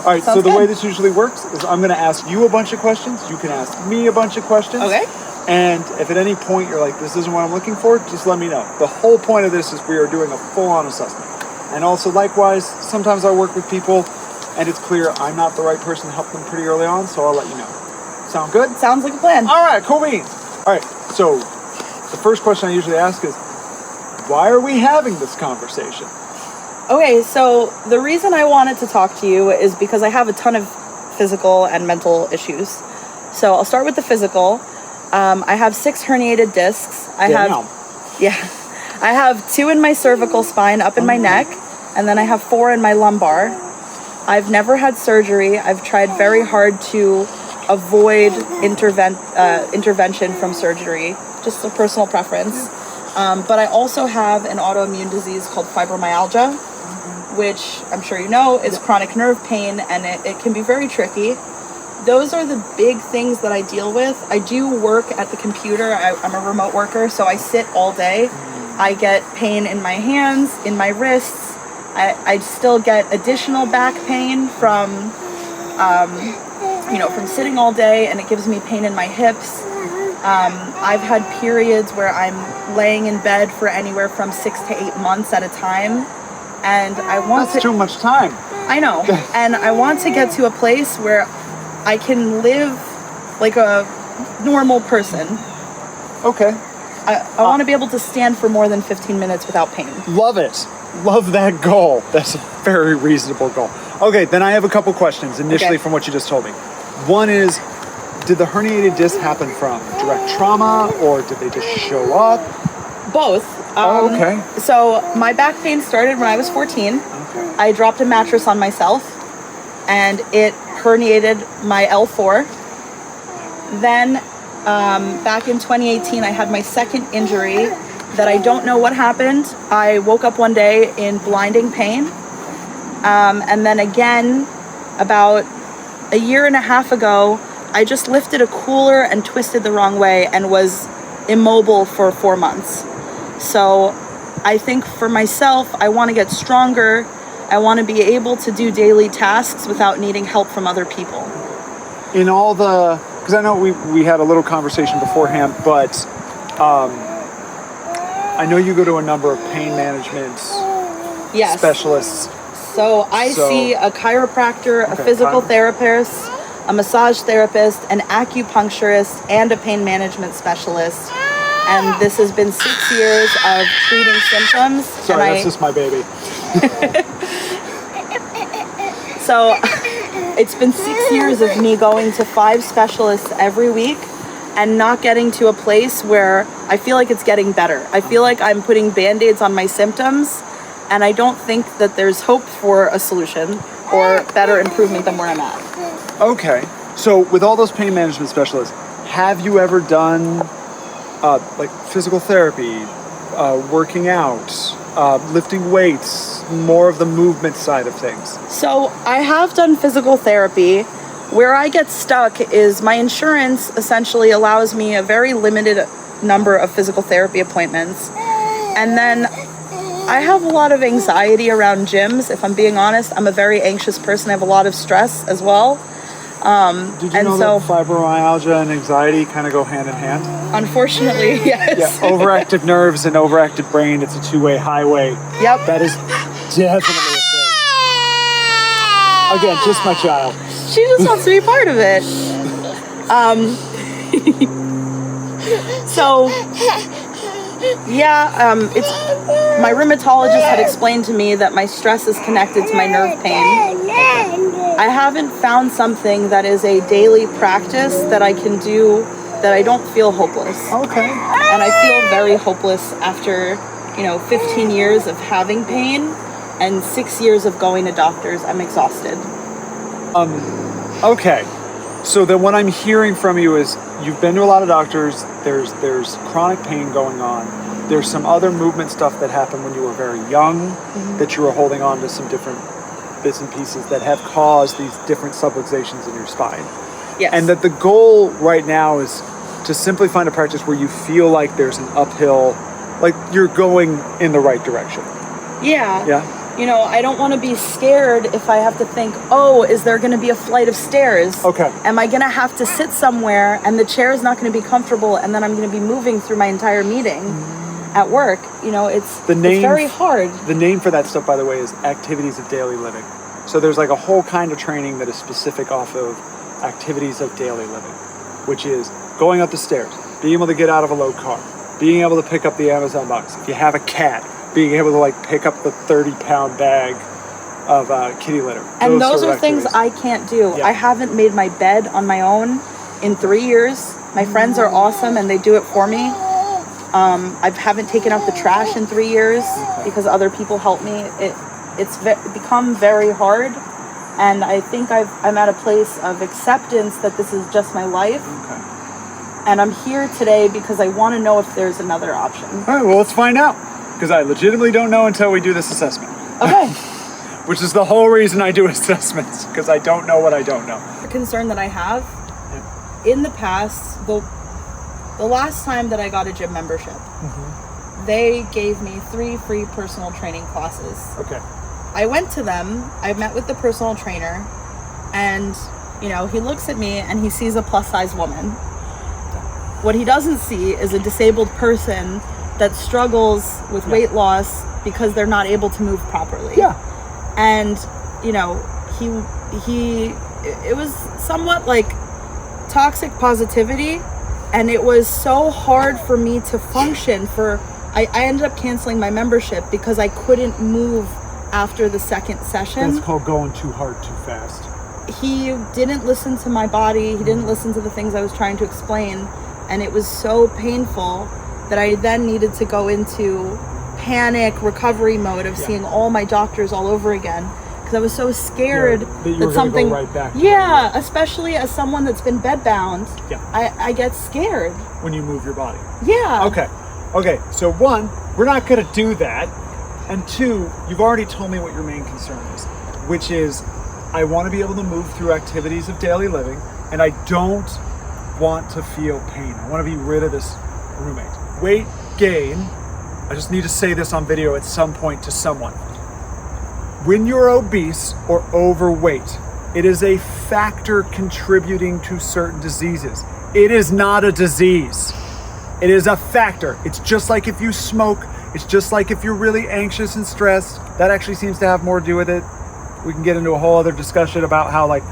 All right, so the way this usually works is I'm going to ask you a bunch of questions. You can ask me a bunch of questions. Okay. And if at any point you're like, this isn't what I'm looking for, just let me know. The whole point of this is we are doing a full-on assessment. And also, likewise, sometimes I work with people, and it's clear I'm not the right person to help them pretty early on, so I'll let you know. Sound good? Sounds like a plan. All right, cool beans. All right, so the first question I usually ask is, why are we having this conversation? Okay, so the reason I wanted to talk to you is because I have a ton of physical and mental issues. So I'll start with the physical. I have 6 herniated discs. I have 2 in my cervical spine, up in my neck, and then I have 4 in my lumbar. I've never had surgery. I've tried very hard to avoid intervention from surgery, just a personal preference. But I also have an autoimmune disease called fibromyalgia, which I'm sure you know is chronic nerve pain, and it can be very tricky. Those are the big things that I deal with. I do work at the computer. I'm a remote worker, so I sit all day. I get pain in my hands, in my wrists. I still get additional back pain from sitting all day, and it gives me pain in my hips. I've had periods where I'm laying in bed for anywhere from 6 to 8 months at a time. And That's too much time. I know. And I want to get to a place where I can live like a normal person. Okay. I want to be able to stand for more than 15 minutes without pain. Love it. Love that goal. That's a very reasonable goal. Okay, then I have a couple questions initially from what you just told me. One is, did the herniated disc happen from direct trauma, or did they just show up? Both. Okay. So my back pain started when I was 14. Okay. I dropped a mattress on myself, and it herniated my L4. Then back in 2018, I had my second injury that I don't know what happened. I woke up one day in blinding pain. And then again, about a year and a half ago, I just lifted a cooler and twisted the wrong way and was immobile for 4 months. So I think for myself, I want to get stronger. I want to be able to do daily tasks without needing help from other people. In all the, because I know we had a little conversation beforehand, but I know you go to a number of pain management specialists. So I see a chiropractor, a physical therapist, a massage therapist, an acupuncturist, and a pain management specialist. And this has been 6 years of treating symptoms. Sorry, that's just my baby. So it's been 6 years of me going to 5 specialists every week and not getting to a place where I feel like it's getting better. I feel like I'm putting Band-Aids on my symptoms, and I don't think that there's hope for a solution or better improvement than where I'm at. Okay. So with all those pain management specialists, have you ever done like physical therapy, working out, lifting weights, more of the movement side of things? So I have done physical therapy. Where I get stuck is my insurance essentially allows me a very limited number of physical therapy appointments. And then I have a lot of anxiety around gyms. If I'm being honest, I'm a very anxious person. I have a lot of stress as well. Did you know that fibromyalgia and anxiety kind of go hand in hand? Unfortunately, yes. Yeah, overactive nerves and overactive brain, it's a two-way highway. Yep. That is definitely a thing. Again, just my child. She just wants to be part of it. It's my rheumatologist had explained to me that my stress is connected to my nerve pain. I haven't found something that is a daily practice that I can do that I don't feel hopeless. Okay. And I feel very hopeless after, 15 years of having pain and 6 years of going to doctors. I'm exhausted. Okay. So then what I'm hearing from you is you've been to a lot of doctors, there's chronic pain going on, there's some other movement stuff that happened when you were very young, that you were holding on to some different bits and pieces that have caused these different subluxations in your spine. Yes. And that the goal right now is to simply find a practice where you feel like there's an uphill, like you're going in the right direction. Yeah. Yeah? you know, I don't want to be scared if I have to think, oh, is there going to be a flight of stairs? Okay. Am I going to have to sit somewhere and the chair is not going to be comfortable and then I'm going to be moving through my entire meeting at work? You know, it's very hard. The name for that stuff, by the way, is activities of daily living. So there's like a whole kind of training that is specific off of activities of daily living, which is going up the stairs, being able to get out of a low car, being able to pick up the Amazon box. If you have a cat, being able to like pick up the 30-pound bag of kitty litter. And those are things I can't do. Yeah. I haven't made my bed on my own in 3 years. My friends are awesome and they do it for me. I haven't taken out the trash in 3 years because other people help me. It's become very hard, and I think I'm at a place of acceptance that this is just my life. Okay. And I'm here today because I want to know if there's another option. All right, well, let's find out. Because I legitimately don't know until we do this assessment. Okay. Which is the whole reason I do assessments, because I don't know what I don't know. The concern that I have, in the past, the last time that I got a gym membership, they gave me 3 free personal training classes. Okay. I went to them, I met with the personal trainer, and, you know, he looks at me and he sees a plus-size woman. What he doesn't see is a disabled person that struggles with weight loss because they're not able to move properly. Yeah. And, you know, it was somewhat like toxic positivity, and it was so hard for me to function I ended up canceling my membership because I couldn't move after the second session. That's called going too hard too fast. He didn't listen to my body. He didn't listen to the things I was trying to explain. And it was so painful that I then needed to go into panic recovery mode of seeing all my doctors all over again. Because I was so scared that something go right back. Especially as someone that's been bedbound. Yeah. I get scared. When you move your body. Yeah. Okay, so 1, we're not going to do that. And 2, you've already told me what your main concern is, which is I want to be able to move through activities of daily living, and I don't want to feel pain. I want to be rid of this roommate. Weight gain, I just need to say this on video at some point to someone. When you're obese or overweight, it is a factor contributing to certain diseases. It is not a disease. It is a factor. It's just like if you smoke. It's just like if you're really anxious and stressed. That actually seems to have more to do with it. We can get into a whole other discussion about how like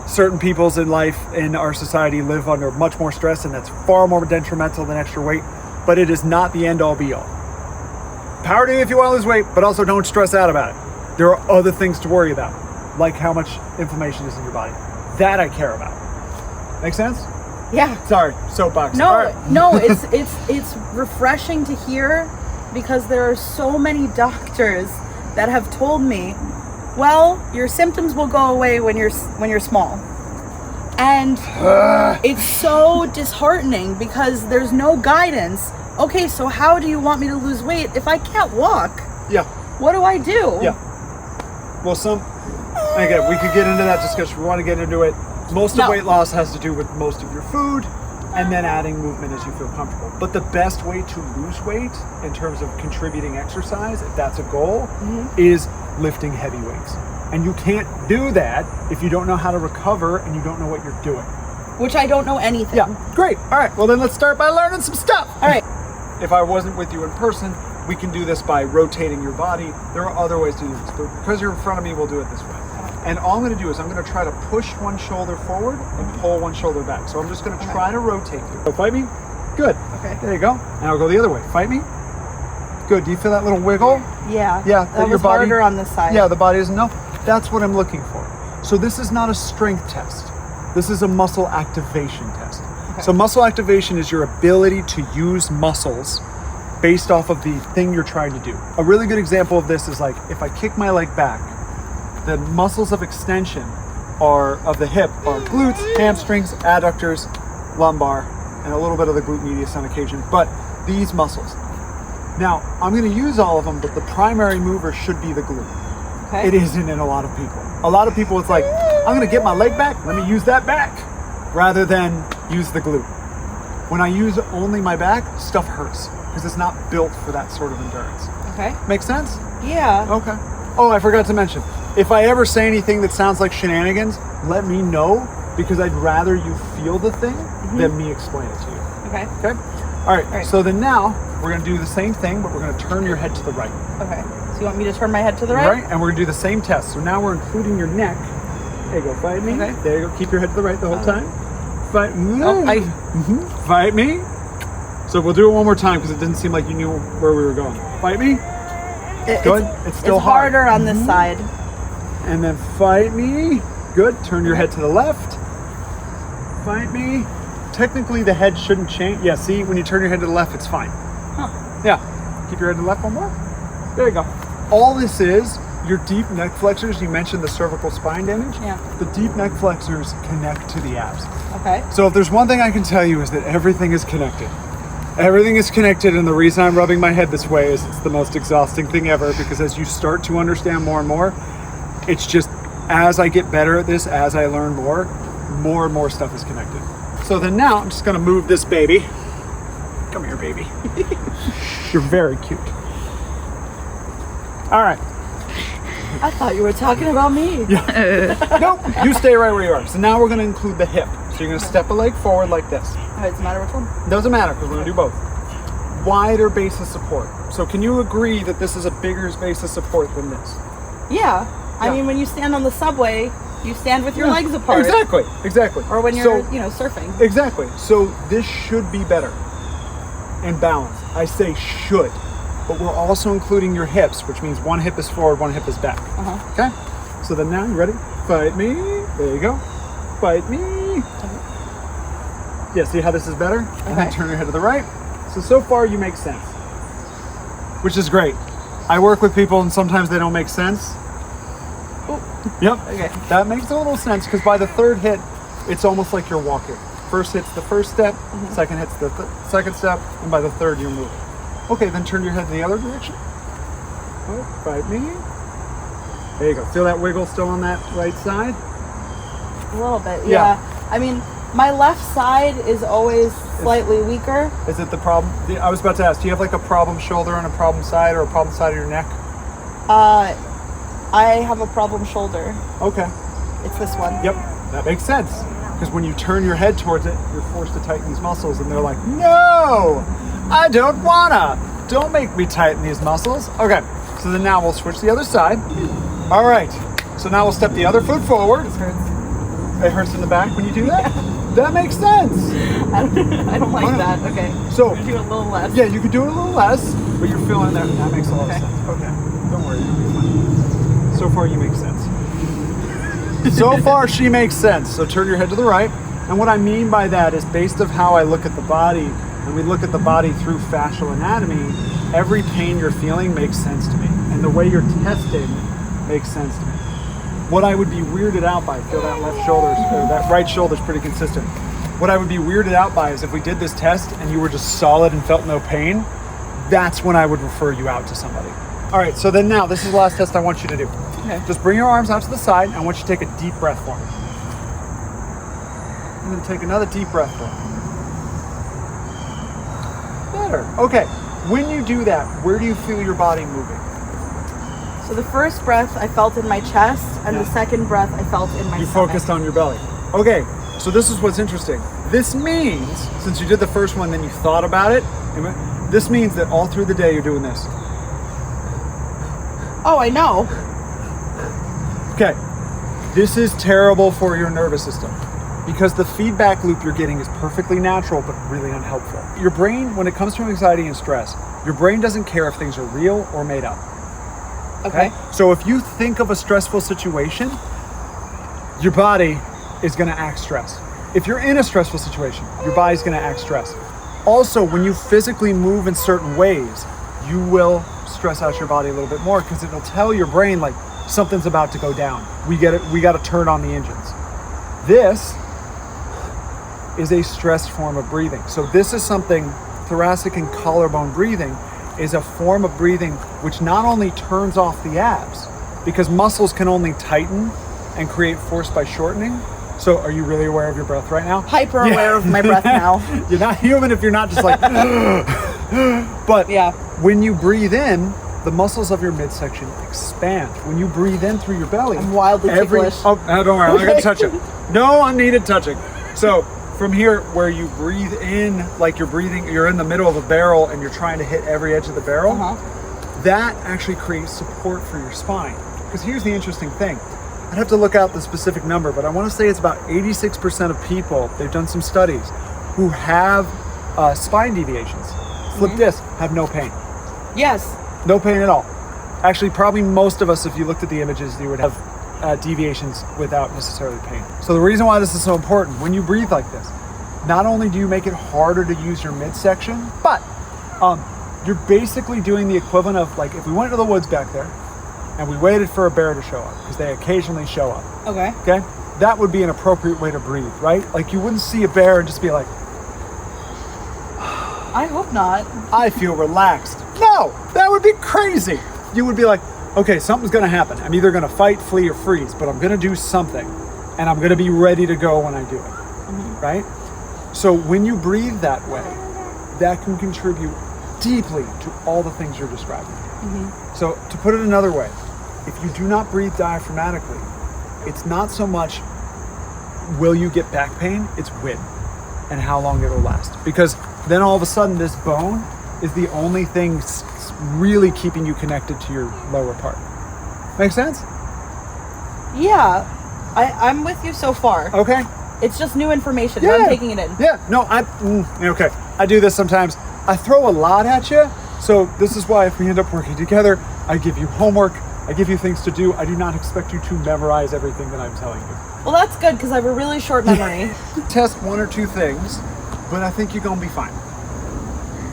certain people's in life in our society live under much more stress, and that's far more detrimental than extra weight. But it is not the end all be all. Power to you if you want to lose weight, but also don't stress out about it. There are other things to worry about, like how much inflammation is in your body. That I care about. Make sense? Yeah. Sorry, soapbox. No, it's refreshing to hear, because there are so many doctors that have told me, well, your symptoms will go away when you're small. And it's so disheartening because there's no guidance. Okay, so how do you want me to lose weight if I can't walk? Yeah. What do I do? Yeah. Well, again, we could get into that discussion. We want to get into it. Most of weight loss has to do with most of your food and then adding movement as you feel comfortable. But the best way to lose weight in terms of contributing exercise, if that's a goal, is lifting heavy weights. And you can't do that if you don't know how to recover and you don't know what you're doing. Which I don't know anything. Yeah, great. All right, well then let's start by learning some stuff. All right. If I wasn't with you in person, we can do this by rotating your body. There are other ways to do this, but because you're in front of me, we'll do it this way. And all I'm going to do is I'm going to try to push one shoulder forward and pull one shoulder back. So I'm just going to try to rotate you. So fight me. Good. Okay. There you go. And I'll go the other way. Fight me. Good. Do you feel that little wiggle? Yeah. Yeah. That was harder on this side. Yeah, the body doesn't know. That's what I'm looking for. So this is not a strength test. This is a muscle activation test. Okay. So muscle activation is your ability to use muscles based off of the thing you're trying to do. A really good example of this is like if I kick my leg back, the muscles of extension of the hip are glutes, hamstrings, adductors, lumbar, and a little bit of the glute medius on occasion, but these muscles. Now, I'm going to use all of them, but the primary mover should be the glute. Okay. It isn't in a lot of people. A lot of people, it's like, I'm going to get my leg back, let me use that back, rather than use the glute. When I use only my back, stuff hurts, because it's not built for that sort of endurance. Okay. Make sense? Yeah. Okay. Oh, I forgot to mention, if I ever say anything that sounds like shenanigans, let me know, because I'd rather you feel the thing than me explain it to you. Okay. Okay? All right. So then now we're going to do the same thing, but we're going to turn your head to the right. Okay. So you want me to turn my head to the right? Right, and we're going to do the same test. So now we're including your neck. There you go. Fight me. Okay. There you go. Keep your head to the right the whole time. Fight me. Oh, Fight me. So we'll do it one more time because it didn't seem like you knew where we were going. Fight me. Good. It's still harder on this side. And then fight me. Good. Turn your head to the left. Fight me. Technically, the head shouldn't change. Yeah, see, when you turn your head to the left, it's fine. Huh. Yeah. Keep your head to the left one more. There you go. All this is your deep neck flexors. You mentioned the cervical spine damage. Yeah. The deep neck flexors connect to the abs. Okay. So if there's one thing I can tell you is that everything is connected. Everything is connected, and the reason I'm rubbing my head this way is it's the most exhausting thing ever, because as you start to understand more and more, it's just, as I get better at this, as I learn more and more stuff is connected. So then now I'm just gonna move this baby. Come here, baby. You're very cute. All right. I thought you were talking about me. Nope, you stay right where you are. So now we're gonna include the hip. So you're gonna step a leg forward like this. Oh, it doesn't matter which one? Doesn't matter, because we're gonna do both. Wider base of support. So can you agree that this is a bigger base of support than this? Yeah. I mean, when you stand on the subway, you stand with your legs apart. Exactly. Or when you're, surfing. Exactly. So this should be better and balanced. I say should, but we're also including your hips, which means one hip is forward, one hip is back. Okay? So then now, you ready? Fight me. There you go. Fight me. Yeah, see how this is better? And then turn your head to the right. So far you make sense, which is great. I work with people and sometimes they don't make sense. Yep. Okay. That makes a little sense, because by the third hit, it's almost like you're walking. First hit's the first step, second hit's the second step, and by the third you're moving. Okay, then turn your head the other direction. Oh, fight me. There you go. Feel that wiggle still on that right side? A little bit, yeah. I mean, my left side is always slightly weaker. Is it the problem? I was about to ask, do you have like a problem shoulder and a problem side, or a problem side of your neck? I have a problem shoulder. Okay. It's this one. Yep, that makes sense. Because when you turn your head towards it, you're forced to tighten these muscles, and they're like, no, I don't wanna. Don't make me tighten these muscles. Okay, so then now we'll switch the other side. All right, so now we'll step the other foot forward. It hurts in the back when you do that? Yeah. That makes sense. I don't like that. Okay. So do it a little less. Yeah, you could do it a little less, but you're feeling that. That makes a lot of sense. Okay, don't worry, you'll be fine. So far you make sense. So far she makes sense. So turn your head to the right. And what I mean by that is, based on how I look at the body, and we look at the body through fascial anatomy, every pain you're feeling makes sense to me. And the way you're testing makes sense to me. What I would be weirded out by, feel that left shoulder, or that right shoulder is pretty consistent. What I would be weirded out by is if we did this test and you were just solid and felt no pain, that's when I would refer you out to somebody. All right, so then now, this is the last test I want you to do. Okay. Just bring your arms out to the side, and I want you to take a deep breath for me. And then take another deep breath for me. Better. Okay, when you do that, where do you feel your body moving? So the first breath I felt in my chest, and the second breath I felt in my stomach. You focused on your belly. Okay, so this is what's interesting. This means, since you did the first one, then you thought about it, this means that all through the day you're doing this. Oh, I know. Okay, this is terrible for your nervous system, because the feedback loop you're getting is perfectly natural but really unhelpful. Your brain, when it comes to anxiety and stress, your brain doesn't care if things are real or made up. Okay? So if you think of a stressful situation, your body is going to act stress. If you're in a stressful situation, your body's going to act stress. Also, when you physically move in certain ways, you will stress out your body a little bit more, because it'll tell your brain, like, something's about to go down. We got to turn on the engines. This is a stressed form of breathing. So this is something, thoracic and collarbone breathing is a form of breathing which not only turns off the abs, because muscles can only tighten and create force by shortening. So are you really aware of your breath right now? Hyper aware of my breath now. You're not human if you're not just like, but when you breathe in, the muscles of your midsection expand. When you breathe in through your belly, I'm wildly ticklish. Oh, don't worry, I'm not gonna touch it. No unneeded touching. So from here, where you breathe in, like you're in the middle of a barrel and you're trying to hit every edge of the barrel, that actually creates support for your spine. Because here's the interesting thing. I'd have to look out the specific number, but I want to say it's about 86% of people, they've done some studies, who have spine deviations, slip disc, have no pain. Yes. No pain at all. Actually, probably most of us, if you looked at the images, you would have deviations without necessarily pain. So the reason why this is so important, when you breathe like this, not only do you make it harder to use your midsection, but you're basically doing the equivalent of, like, if we went to the woods back there and we waited for a bear to show up, because they occasionally show up. Okay. Okay? That would be an appropriate way to breathe, right? Like, you wouldn't see a bear and just be like, I hope not. I feel relaxed. No, that would be crazy. You would be like, okay, something's gonna happen. I'm either gonna fight, flee, or freeze, but I'm gonna do something, and I'm gonna be ready to go when I do it, right? So when you breathe that way, that can contribute deeply to all the things you're describing. So to put it another way, if you do not breathe diaphragmatically, it's not so much will you get back pain, it's when and how long it'll last. Because then all of a sudden this bone is the only thing really keeping you connected to your lower part. Make sense? Yeah. I'm with you so far. Okay. It's just new information. Yeah. I'm taking it in. Yeah. No, okay. I do this sometimes. I throw a lot at you. So this is why if we end up working together, I give you homework. I give you things to do. I do not expect you to memorize everything that I'm telling you. Well, that's good because I have a really short memory. Test one or two things, but I think you're going to be fine.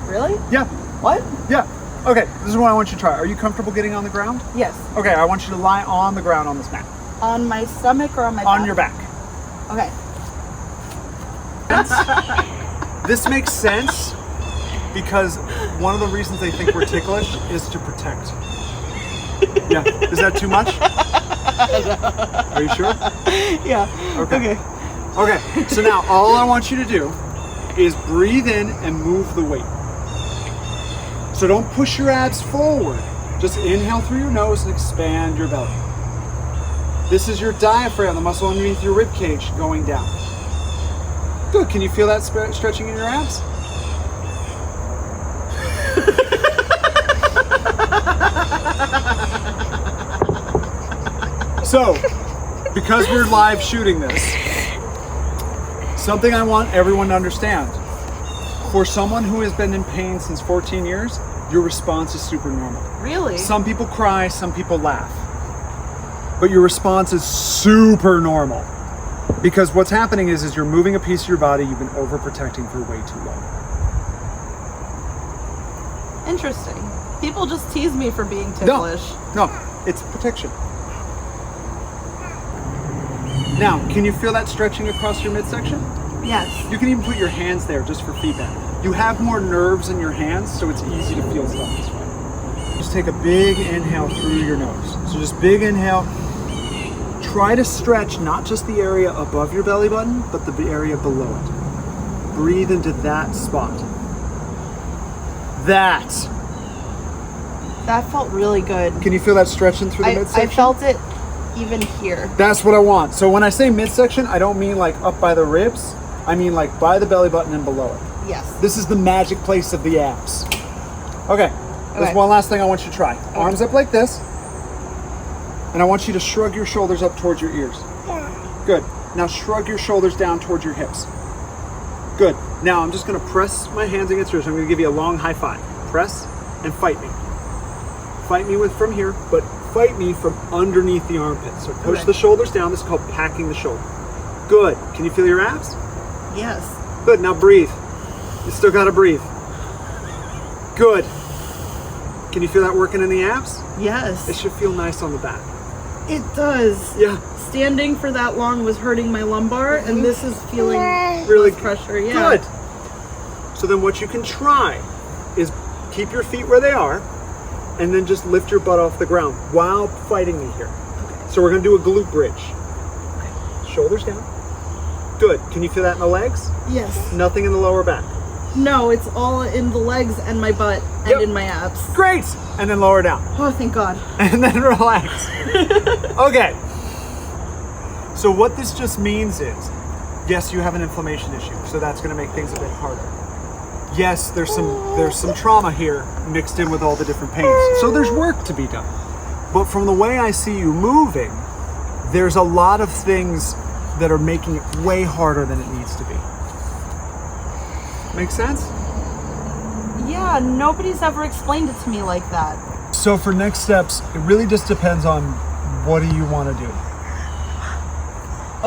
Really? Yeah. What? Yeah. Okay, this is what I want you to try. Are you comfortable getting on the ground? Yes. Okay, I want you to lie on the ground on this mat. On my stomach or on my back? On your back. Okay. This makes sense because one of the reasons they think we're ticklish is to protect. Yeah. Is that too much? Are you sure? Yeah. Okay. Okay, so now all I want you to do is breathe in and move the weight. So don't push your abs forward. Just inhale through your nose and expand your belly. This is your diaphragm, the muscle underneath your rib cage, going down. Good. Can you feel that stretching in your abs? So, because we're live shooting this, something I want everyone to understand. For someone who has been in pain since 14 years, your response is super normal. Really? Some people cry, some people laugh. But your response is super normal. Because what's happening is you're moving a piece of your body you've been overprotecting for way too long. Interesting. People just tease me for being ticklish. No, it's protection. Now, can you feel that stretching across your midsection? Yes. You can even put your hands there just for feedback. You have more nerves in your hands, so it's easy to feel stuff this way. Just take a big inhale through your nose. So just big inhale. Try to stretch not just the area above your belly button, but the area below it. Breathe into that spot. That felt really good. Can you feel that stretching through the midsection? I felt it even here. That's what I want. So when I say midsection, I don't mean like up by the ribs. I mean like by the belly button and below it. Yes. This is the magic place of the abs. Okay. There's one last thing I want you to try. Okay. Arms up like this. And I want you to shrug your shoulders up towards your ears. Good. Now shrug your shoulders down towards your hips. Good. Now I'm just going to press my hands against yours. I'm going to give you a long high five. Press and fight me. Fight me from here, but fight me from underneath the armpit. So push the shoulders down. This is called packing the shoulder. Good. Can you feel your abs? Yes. Good. Now breathe. You still got to breathe. Good. Can you feel that working in the abs? Yes. It should feel nice on the back. It does. Yeah. Standing for that long was hurting my lumbar, and this is feeling really less pressure. Yeah. Good. So then what you can try is keep your feet where they are, and then just lift your butt off the ground while fighting me here. Okay. So we're going to do a glute bridge. Okay. Shoulders down. Good. Can you feel that in the legs? Yes. Nothing in the lower back. No, it's all in the legs and my butt and Yep. in my abs. Great. And then lower down. Oh, thank God. And then relax. Okay. So what this just means is, yes, you have an inflammation issue, so that's going to make things a bit harder. Yes, there's some trauma here mixed in with all the different pains. So there's work to be done. But from the way I see you moving, there's a lot of things that are making it way harder than it needs to be. Make sense? Yeah, nobody's ever explained it to me like that. So for next steps, it really just depends on what do you want to do.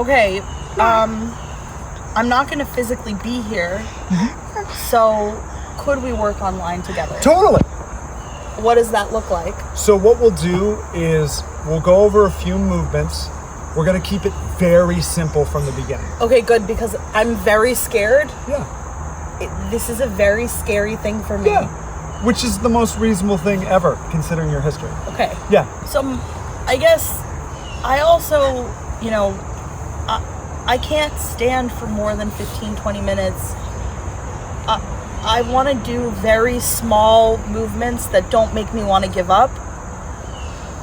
Okay, I'm not going to physically be here, so could we work online together? Totally. What does that look like? So what we'll do is we'll go over a few movements. We're going to keep it very simple from the beginning. Okay, good, because I'm very scared. Yeah. This is a very scary thing for me. Yeah. Which is the most reasonable thing ever, considering your history. Okay. Yeah. So I guess I also, I can't stand for more than 15, 20 minutes. I want to do very small movements that don't make me want to give up.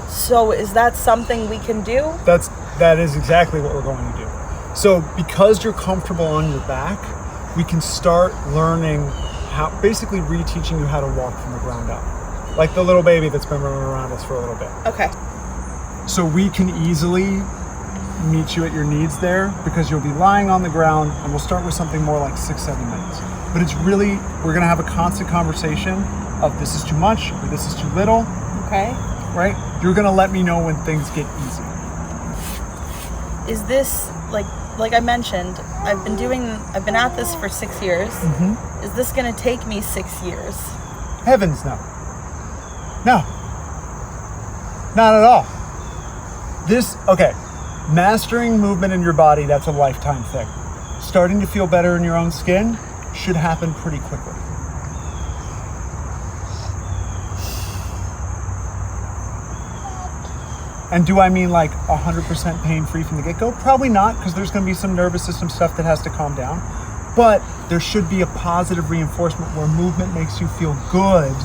So is that something we can do? That is exactly what we're going to do. So because you're comfortable on your back, we can start learning how, basically reteaching you how to walk from the ground up. Like the little baby that's been running around us for a little bit. Okay. So we can easily meet you at your needs there because you'll be lying on the ground, and we'll start with something more like 6-7 minutes. But it's really, we're gonna have a constant conversation of this is too much or this is too little. Okay. Right? You're gonna let me know when things get easy. Is this like I mentioned, I've been at this for 6 years. Mm-hmm. Is this gonna take me 6 years? Heavens no. No. Not at all. Mastering movement in your body, that's a lifetime thing. Starting to feel better in your own skin should happen pretty quickly. And do I mean like 100% pain-free from the get-go? Probably not, because there's going to be some nervous system stuff that has to calm down. But there should be a positive reinforcement where movement makes you feel good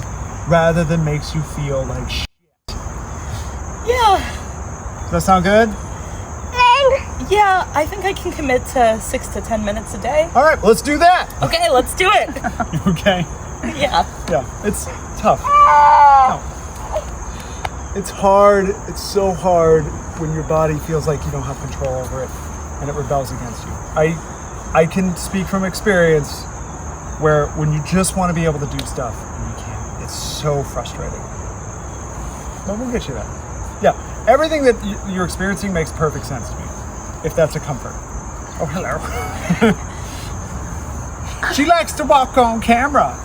rather than makes you feel like shit. Yeah. Does that sound good? Yeah, I think I can commit to 6 to 10 minutes a day. All right, let's do that. Okay, let's do it. Okay. Yeah. Yeah, it's tough. No. It's hard. It's so hard when your body feels like you don't have control over it and it rebels against you. I can speak from experience where when you just want to be able to do stuff and you can't, it's so frustrating. But we'll get you there. Yeah, everything that you're experiencing makes perfect sense to me, if that's a comfort. Oh, hello. She likes to walk on camera.